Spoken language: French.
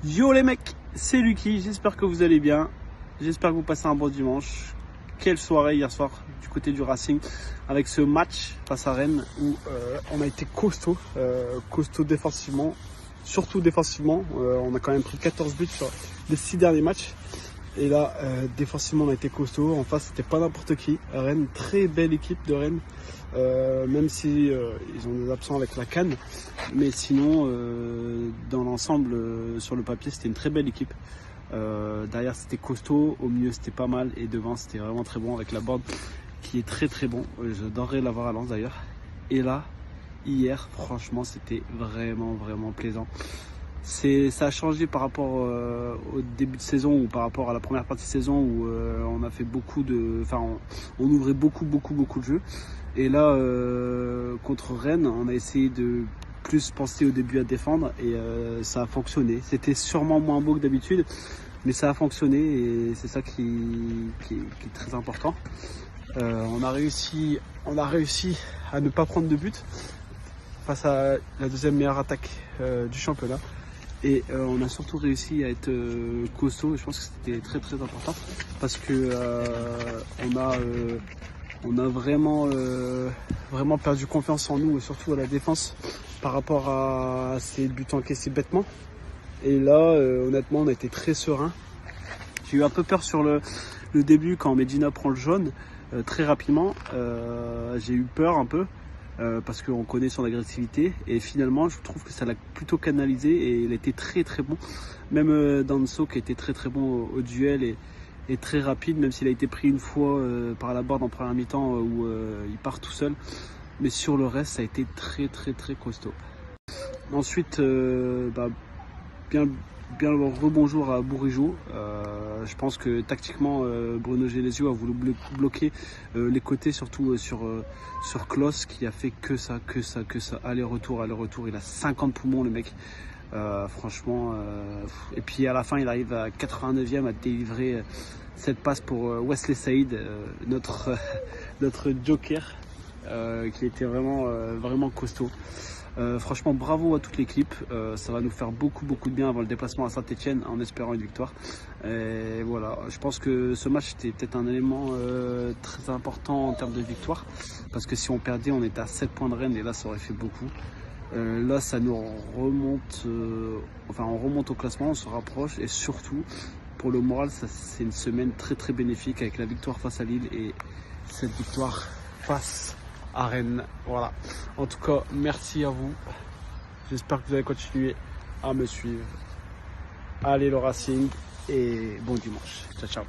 Yo les mecs, c'est Lucky, j'espère que vous allez bien, j'espère que vous passez un bon dimanche. Quelle soirée hier soir du côté du Racing avec ce match face à Rennes où on a été costaud défensivement, surtout défensivement. On a quand même pris 14 buts sur les 6 derniers matchs. Et là, défensivement, on a été costaud. En face, c'était pas n'importe qui. Rennes, très belle équipe de Rennes, même si ils ont des absents avec la CAN. Mais sinon, dans l'ensemble, sur le papier, c'était une très belle équipe. Derrière, c'était costaud. Au milieu, c'était pas mal. Et devant, c'était vraiment très bon avec la board qui est très très bon. J'adorerais l'avoir à Lens d'ailleurs. Et là, hier, franchement, c'était vraiment plaisant. Ça a changé par rapport au début de saison ou par rapport à la première partie de saison où on a fait on ouvrait beaucoup de jeux. Et là, contre Rennes, on a essayé de plus penser au début à défendre et ça a fonctionné. C'était sûrement moins beau que d'habitude, mais ça a fonctionné et c'est ça qui est très important. On a réussi à ne pas prendre de but face à la deuxième meilleure attaque du championnat. Et on a surtout réussi à être costaud et je pense que c'était très important parce que on a vraiment perdu confiance en nous et surtout à la défense par rapport à ces buts encaissés bêtement. Et là, honnêtement, on a été très serein. J'ai eu un peu peur sur le début quand Medina prend le jaune très rapidement. J'ai eu peur un peu. Parce qu'on connaît son agressivité et finalement je trouve que ça l'a plutôt canalisé et il était très bon, même Danso qui était très bon au duel et très rapide, même s'il a été pris une fois par la board en première mi-temps où il part tout seul, mais sur le reste ça a été très costaud. Ensuite bien le rebonjour à Bourigeaud. Je pense que tactiquement Bruno Genesio a voulu bloquer les côtés, surtout sur Klos qui a fait que ça, aller-retour, il a 50 poumons le mec, franchement, et puis à la fin il arrive à 89e à délivrer cette passe pour Wesley Saïd, notre joker, qui était vraiment costaud. Franchement, bravo à toute l'équipe. Ça va nous faire beaucoup de bien avant le déplacement à Saint-Etienne en espérant une victoire. Et voilà, je pense que ce match était peut-être un élément très important en termes de victoire. Parce que si on perdait, on était à 7 points de Rennes et là, ça aurait fait beaucoup. Là, ça nous remonte, on remonte au classement, on se rapproche et surtout, pour le moral, c'est une semaine très bénéfique avec la victoire face à Lille et cette victoire face à Rennes. Voilà. En tout cas, merci à vous. J'espère que vous allez continuer à me suivre. Allez le Racing et bon dimanche. Ciao.